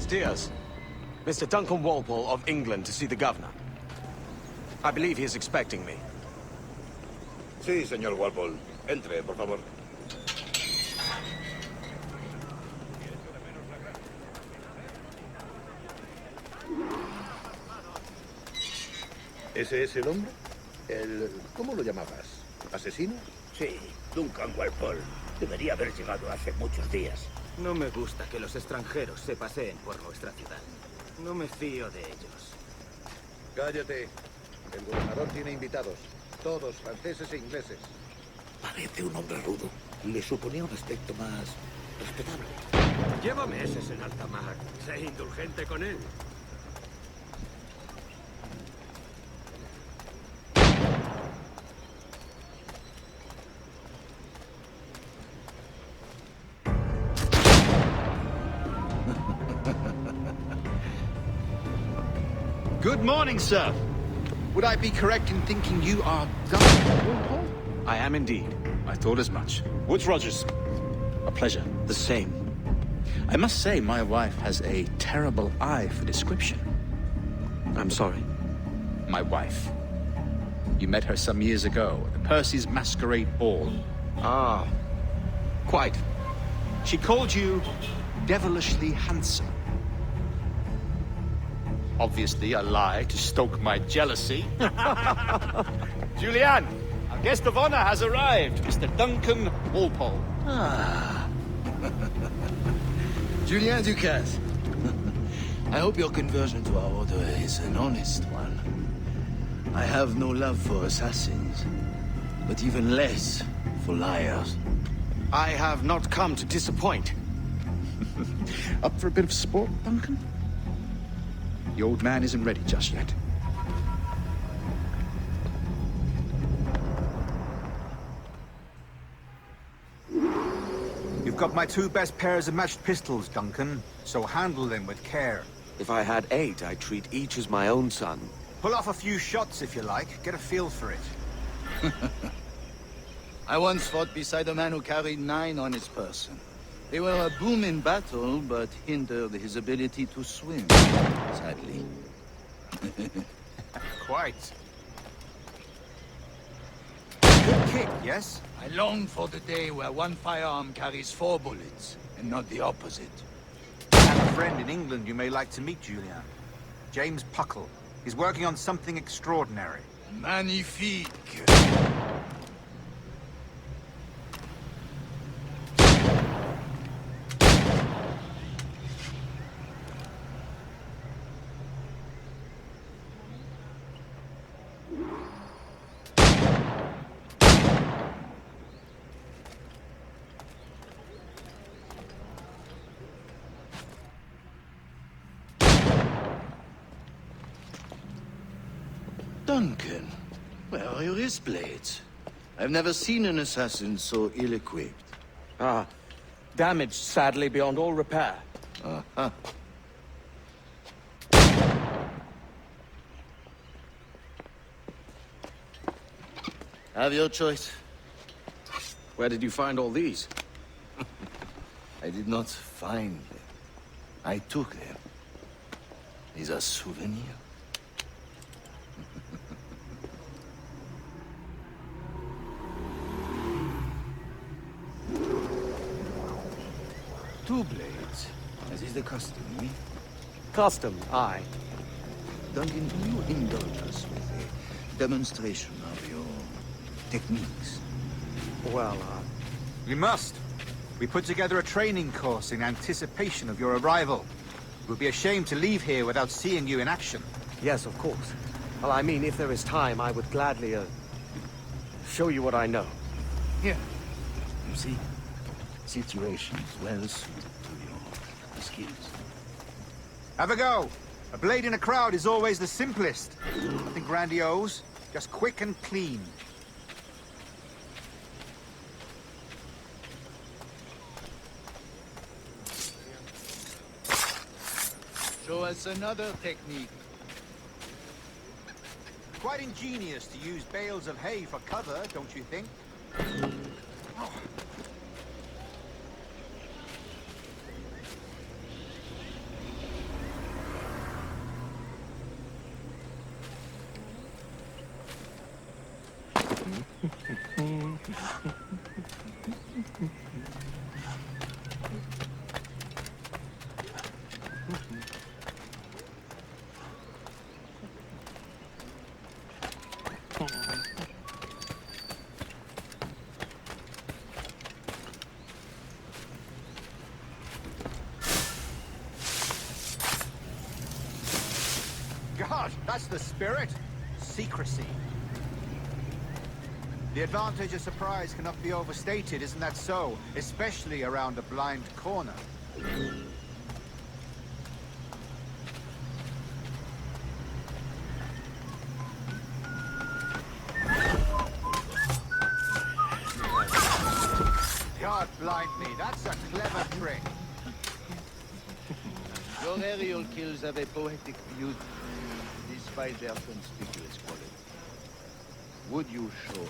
Buenos dias. Mr. Duncan Walpole of England to see the governor. I believe he is expecting me. Sí, señor Walpole. Entre, por favor. ¿Ese es el hombre? ¿Cómo lo llamabas? ¿Asesino? Sí, Duncan Walpole. Debería haber llegado hace muchos días. No me gusta que los extranjeros se paseen por nuestra ciudad. No me fío de ellos. Cállate. El gobernador tiene invitados. Todos franceses e ingleses. Parece un hombre rudo. Le suponía un aspecto más respetable. Lleva meses en alta mar. Sé indulgente con él. Good morning, sir. Would I be correct in thinking you are Duncan Walpole? I am indeed. I thought as much. Woods Rogers. A pleasure. The same. I must say, my wife has a terrible eye for description. I'm sorry. My wife. You met her some years ago at the Percy's Masquerade Ball. Ah, quite. She called you devilishly handsome. Obviously a lie to stoke my jealousy. Julianne, our guest of honor has arrived, Mr. Duncan Walpole. Ah. Julien Ducasse. I hope your conversion to our order is an honest one. I have no love for assassins, but even less for liars. I have not come to disappoint. Up for a bit of sport, Duncan? The old man isn't ready just yet. You've got my 2 best pairs of matched pistols, Duncan, so handle them with care. If I had 8, I'd treat each as my own son. Pull off a few shots if you like, get a feel for it. I once fought beside a man who carried 9 on his person. They were a boom in battle, but hindered his ability to swim, sadly. Quite. Good kick, yes? I long for the day where one firearm carries 4 bullets, and not the opposite. I have a friend in England you may like to meet, Julian. James Puckle. He's working on something extraordinary. Magnifique! Duncan, where are your wrist blades? I've never seen an assassin so ill-equipped. Ah, damaged sadly beyond all repair. Uh-huh. Have your choice. Where did you find all these? I did not find them. I took them. These are souvenirs. Two blades, as is the custom, eh? Custom, aye. Duncan, do you indulge us with a demonstration of your techniques? Well, We must. We put together a training course in anticipation of your arrival. It would be a shame to leave here without seeing you in action. yes, of course. Well, I mean, if there is time, I would gladly, show you what I know. Here. You see? Situations well suited to your skills. Have a go. A blade in a crowd is always the simplest. Nothing grandiose, just quick and clean. Show us another technique. Quite ingenious to use bales of hay for cover, don't you think? God, that's the spirit. Secrecy. The advantage of surprise cannot be overstated, isn't that so? Especially around a blind corner. God blind me, that's a clever trick. Your aerial kills have a poetic beauty, despite their conspicuous quality. Would you show us?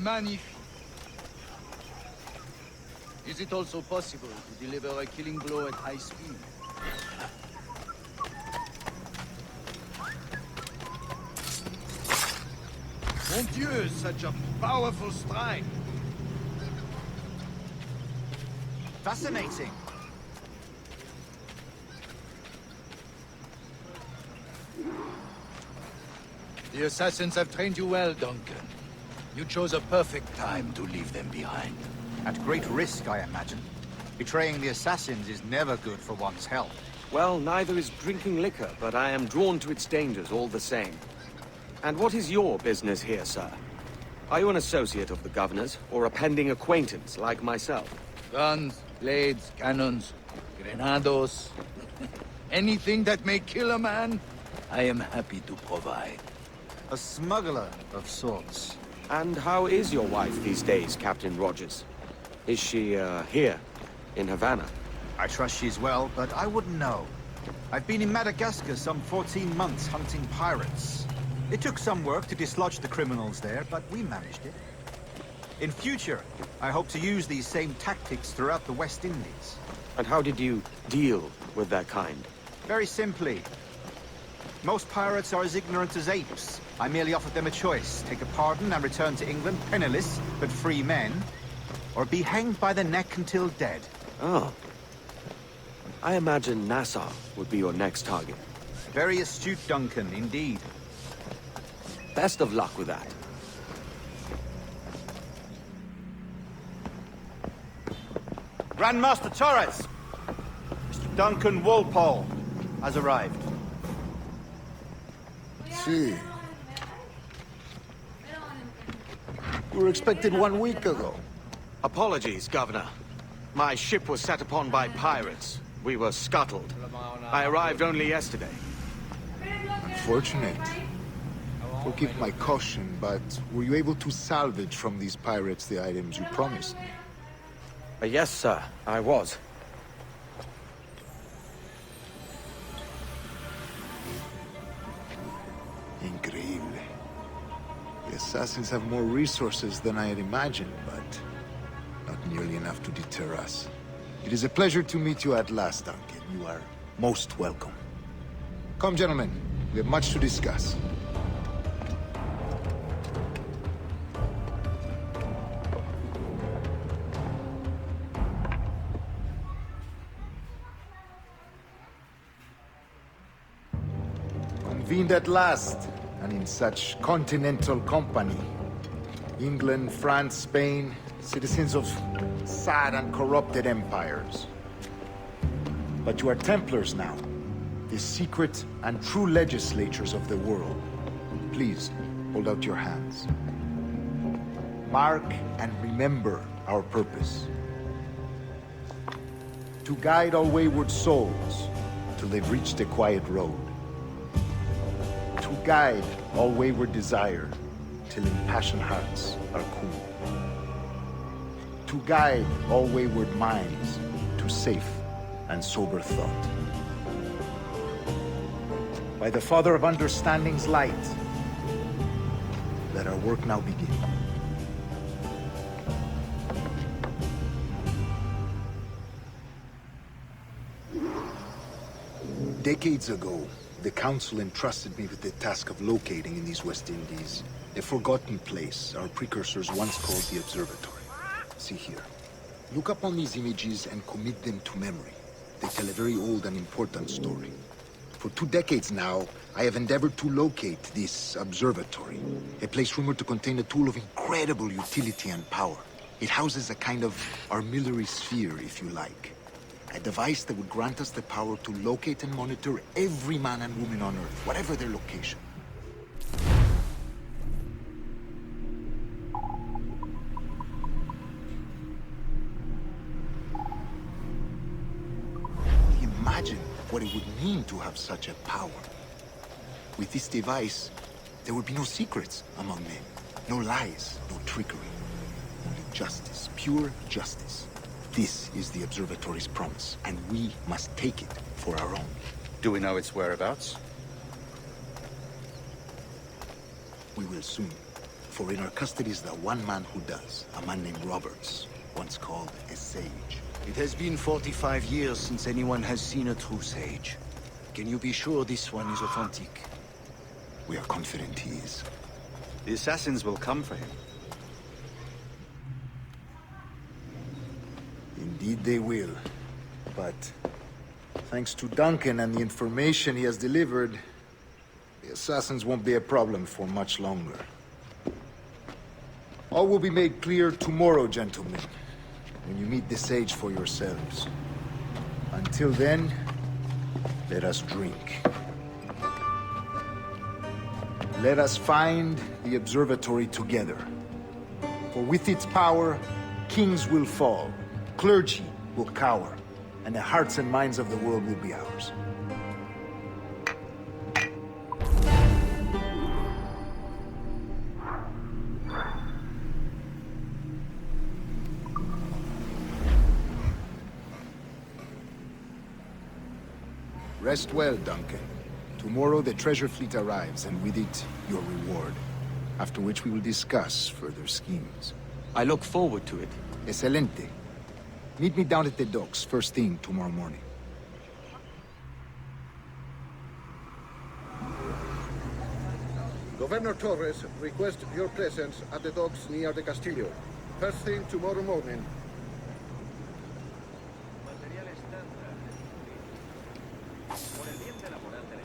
Magnifique. Is it also possible to deliver a killing blow at high speed? Mon Dieu, such a powerful strike! Fascinating. The assassins have trained you well, Duncan. You chose a perfect time to leave them behind. At great risk, I imagine. Betraying the assassins is never good for one's health. Well, neither is drinking liquor, but I am drawn to its dangers all the same. And what is your business here, sir? Are you an associate of the governor's, or a pending acquaintance like myself? Guns, blades, cannons, grenados. Anything that may kill a man, I am happy to provide. A smuggler of sorts. And how is your wife these days, Captain Rogers? Is she, here, in Havana? I trust she's well, but I wouldn't know. I've been in Madagascar some 14 months hunting pirates. It took some work to dislodge the criminals there, but we managed it. In future, I hope to use these same tactics throughout the West Indies. And how did you deal with that kind? Very simply. Most pirates are as ignorant as apes. I merely offered them a choice. Take a pardon and return to England penniless, but free men. Or be hanged by the neck until dead. Oh. I imagine Nassau would be your next target. Very astute, Duncan, indeed. Best of luck with that. Grandmaster Torres! Mr. Duncan Walpole has arrived. See. We were expected 1 week ago. Apologies, Governor. My ship was set upon by pirates. We were scuttled. I arrived only yesterday. Unfortunate. Forgive my caution, but were you able to salvage from these pirates the items you promised me? Yes, sir, I was. Increíble. The assassins have more resources than I had imagined, but not nearly enough to deter us. It is a pleasure to meet you at last, Duncan. You are most welcome. Come, gentlemen. We have much to discuss. Convened at last, and in such continental company. England, France, Spain, citizens of sad and corrupted empires. But you are Templars now, the secret and true legislatures of the world. Please, hold out your hands. Mark and remember our purpose. To guide all wayward souls till they've reached the quiet road. To guide all wayward desire till impassioned hearts are cool. To guide all wayward minds to safe and sober thought. By the Father of Understanding's light, let our work now begin. Decades ago, the Council entrusted me with the task of locating in these West Indies a forgotten place our precursors once called the Observatory. See here. Look up on these images and commit them to memory. They tell a very old and important story. For 2 decades now, I have endeavored to locate this observatory, a place rumored to contain a tool of incredible utility and power. It houses a kind of armillary sphere, if you like. A device that would grant us the power to locate and monitor every man and woman on Earth, whatever their location. Imagine what it would mean to have such a power. With this device, there would be no secrets among men. No lies, no trickery. Only justice, pure justice. This is the Observatory's promise, and we must take it for our own. Do we know its whereabouts? We will soon. For in our custody is the one man who does, a man named Roberts, once called a sage. It has been 45 years since anyone has seen a true sage. Can you be sure this one is authentic? We are confident he is. The assassins will come for him. Indeed they will. But thanks to Duncan and the information he has delivered, the assassins won't be a problem for much longer. All will be made clear tomorrow, gentlemen, when you meet the sage for yourselves. Until then, let us drink. Let us find the observatory together. For with its power, kings will fall, clergy will cower, and the hearts and minds of the world will be ours. Rest well, Duncan. Tomorrow the treasure fleet arrives, and with it, your reward. After which we will discuss further schemes. I look forward to it. Excelente. Meet me down at the docks first thing tomorrow morning. Governor Torres requests your presence at the docks near the Castillo. First thing tomorrow morning. Material estándar. Por el bien de la moral del